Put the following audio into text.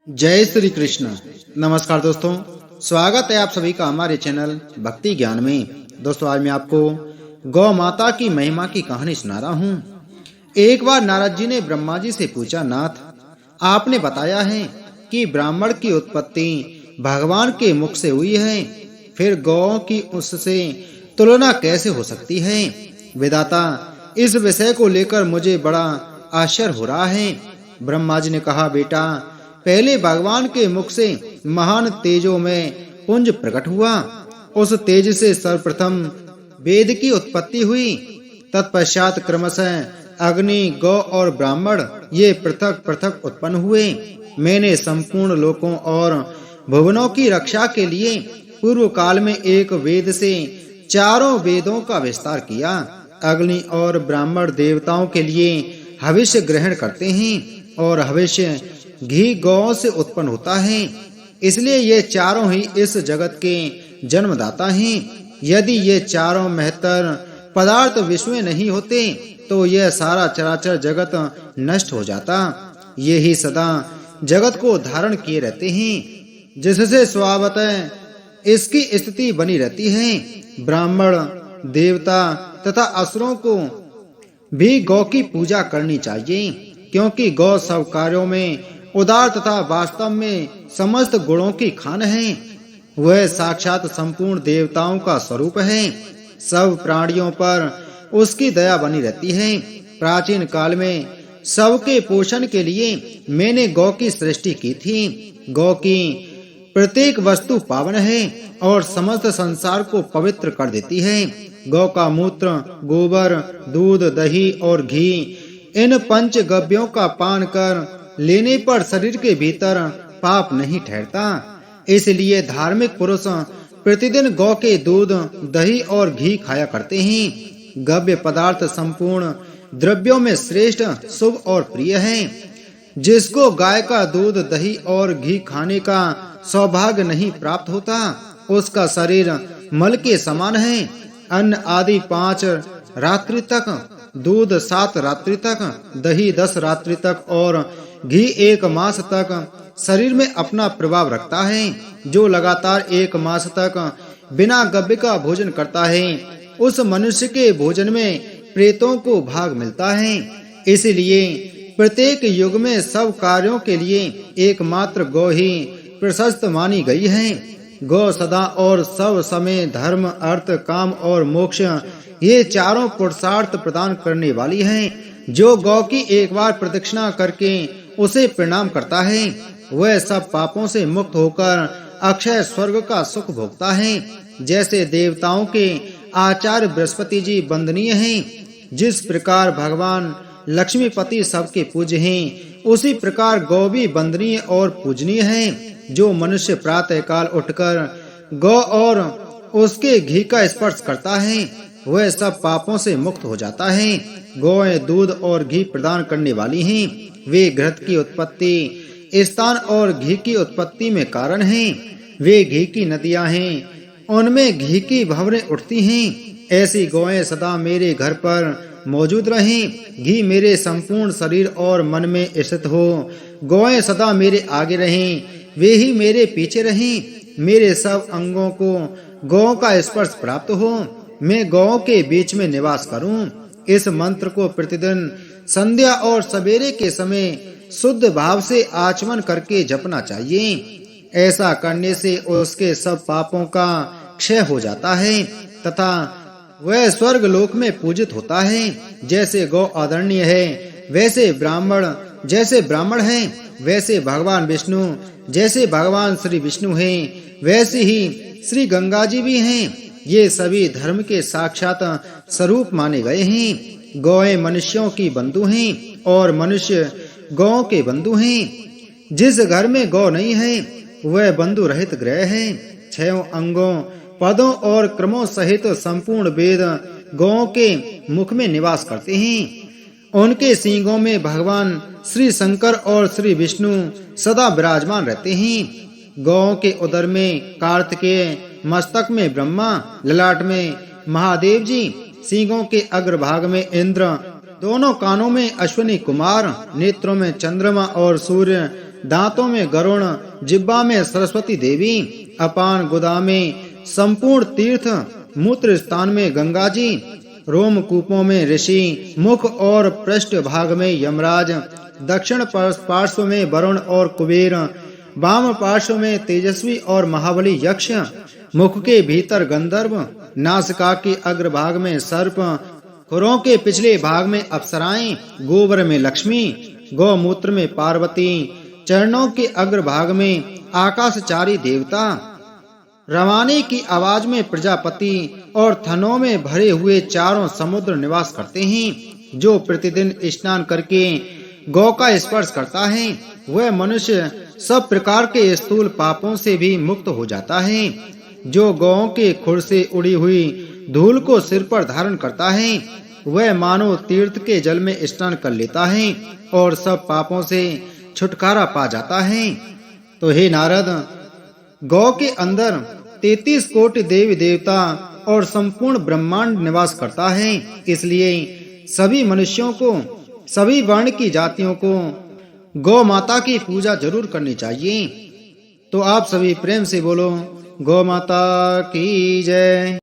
जय श्री कृष्ण। नमस्कार दोस्तों, स्वागत है आप सभी का हमारे चैनल भक्ति ज्ञान में। दोस्तों, आज मैं आपको गौ माता की महिमा की कहानी सुना रहा हूँ। एक बार नारद जी ने ब्रह्मा जी से पूछा, नाथ, आपने बताया है कि ब्राह्मण की उत्पत्ति भगवान के मुख से हुई है, फिर गौ की उससे तुलना कैसे हो सकती है? विधाता, इस विषय को लेकर मुझे बड़ा आश्चर्य हो रहा है। ब्रह्मा जी ने कहा, बेटा, पहले भगवान के मुख से महान तेजों में पुंज प्रकट हुआ। उस तेज से सर्वप्रथम वेद की उत्पत्ति हुई। तत्पश्चात क्रमशः अग्नि, गौ और ब्राह्मण ये पृथक पृथक उत्पन्न हुए। मैंने संपूर्ण लोकों और भुवनों की रक्षा के लिए पूर्व काल में एक वेद से चारों वेदों का विस्तार किया। अग्नि और ब्राह्मण देवताओं के लिए हविष्य ग्रहण करते हैं और हविष्य घी गौ से उत्पन्न होता है, इसलिए ये चारों ही इस जगत के जन्मदाता हैं। यदि ये चारों महत्तर पदार्थ विश्व में नहीं होते तो यह सारा चराचर जगत नष्ट हो जाता। ये ही सदा जगत को धारण किए रहते हैं, जिससे स्वभावतः इसकी स्थिति बनी रहती है। ब्राह्मण, देवता तथा असुरों को भी गौ की पूजा करनी चाहिए, क्योंकि गौ सब कार्यों में उदार तथा वास्तव में समस्त गुणों की खान है। वह साक्षात संपूर्ण देवताओं का स्वरूप है। सब प्राणियों पर उसकी दया बनी रहती है। प्राचीन काल में सबके पोषण के लिए मैंने गौ की सृष्टि की थी। गौ की प्रत्येक वस्तु पावन है और समस्त संसार को पवित्र कर देती है। गौ का मूत्र, गोबर, दूध, दही और घी, इन पंच गव्यों का पान कर लेने पर शरीर के भीतर पाप नहीं ठहरता। इसलिए धार्मिक पुरुष प्रतिदिन गौ के दूध, दही और घी खाया करते हैं। गव्य पदार्थ संपूर्ण द्रव्यों में श्रेष्ठ, शुभ और प्रिय है। जिसको गाय का दूध, दही और घी खाने का सौभाग्य नहीं प्राप्त होता, उसका शरीर मल के समान है। अन्न आदि 5 रात्रि तक, दूध 7 रात्रि तक, दही 10 रात्रि तक और घी 1 मास तक शरीर में अपना प्रभाव रखता है। जो लगातार 1 मास तक बिना गव्य का भोजन करता है, उस मनुष्य के भोजन में प्रेतों को भाग मिलता है। इसलिए प्रत्येक युग में सब कार्यों के लिए एकमात्र गौ ही प्रशस्त मानी गई है। गौ सदा और सब समय धर्म, अर्थ, काम और मोक्ष ये चारों पुरुषार्थ प्रदान करने वाली है। जो गौ की एक बार प्रदक्षिणा करके उसे प्रणाम करता है, वह सब पापों से मुक्त होकर अक्षय स्वर्ग का सुख भोगता है। जैसे देवताओं के आचार्य बृहस्पति जी वंदनीय हैं, जिस प्रकार भगवान लक्ष्मीपति सबके पूज्य हैं, उसी प्रकार गौ भी वंदनीय और पूजनीय है। जो मनुष्य प्रातः काल उठकर गौ और उसके घी का स्पर्श करता है, वह सब पापों से मुक्त हो जाता है। गौएं दूध और घी प्रदान करने वाली हैं। वे घृत की उत्पत्ति, स्थान और घी की उत्पत्ति में कारण हैं। वे घी की नदियां हैं, उनमें घी की भंवरें उठती हैं। ऐसी गौएं सदा मेरे घर पर मौजूद रहें। घी मेरे संपूर्ण शरीर और मन में स्थित हो। गौएं सदा मेरे आगे रहें, वे ही मेरे पीछे रहें। मेरे सब अंगों को गौ का स्पर्श प्राप्त हो। मैं गौ के बीच में निवास करूं। इस मंत्र को प्रतिदिन संध्या और सवेरे के समय शुद्ध भाव से आचमन करके जपना चाहिए। ऐसा करने से उसके सब पापों का क्षय हो जाता है तथा वह स्वर्ग लोक में पूजित होता है। जैसे गौ आदरणीय है, वैसे ब्राह्मण है, वैसे भगवान विष्णु, जैसे भगवान श्री विष्णु हैं, वैसे ही श्री गंगा जी भी हैं। ये सभी धर्म के साक्षात स्वरूप माने गए हैं। गौएं मनुष्यों की बंधु हैं और मनुष्य गौ के बंधु हैं। जिस घर में गौ नहीं है, वह बंधु रहित गृह है। 6 अंगों, पदों और क्रमों सहित संपूर्ण वेद गौ के मुख में निवास करते हैं। उनके सींगों में भगवान श्री शंकर और श्री विष्णु सदा विराजमान रहते हैं। गौ के उदर में कार्तिकेय, मस्तक में ब्रह्मा, ललाट में महादेव जी, सींगों के अग्रभाग में इंद्र, दोनों कानों में अश्विनी कुमार, नेत्रों में चंद्रमा और सूर्य, दांतों में गरुण, जिह्वा में सरस्वती देवी, अपान गुदा में संपूर्ण तीर्थ, मूत्र स्थान में गंगा जी, रोमकूपों में ऋषि, मुख और पृष्ठ भाग में यमराज, दक्षिण पार्श्व में वरुण और कुबेर, वाम पार्श्व में तेजस्वी और महाबली यक्ष, मुख के भीतर गंधर्व, नासिका के अग्रभाग में सर्प, खुरों के पिछले भाग में अप्सराएं, गोबर में लक्ष्मी, गौमूत्र में पार्वती, चरणों के अग्रभाग में आकाशचारी देवता, रवाने की आवाज में प्रजापति और थनों में भरे हुए चारों समुद्र निवास करते हैं। जो प्रतिदिन स्नान करके गौ का स्पर्श करता है वह मनुष्य सब प्रकार के स्थूल पापों से भी मुक्त हो जाता है। जो गौओं के खुर से उड़ी हुई धूल को सिर पर धारण करता है वह मानो तीर्थ के जल में स्नान कर लेता है और सब पापों से छुटकारा पा जाता है। तो हे नारद, गौ के अंदर 33 कोटि देवी देवता और संपूर्ण ब्रह्मांड निवास करता है। इसलिए सभी मनुष्यों को, सभी वर्ण की जातियों को गौ माता की पूजा जरूर करनी चाहिए। तो आप सभी प्रेम से बोलो, गौ माता की जय।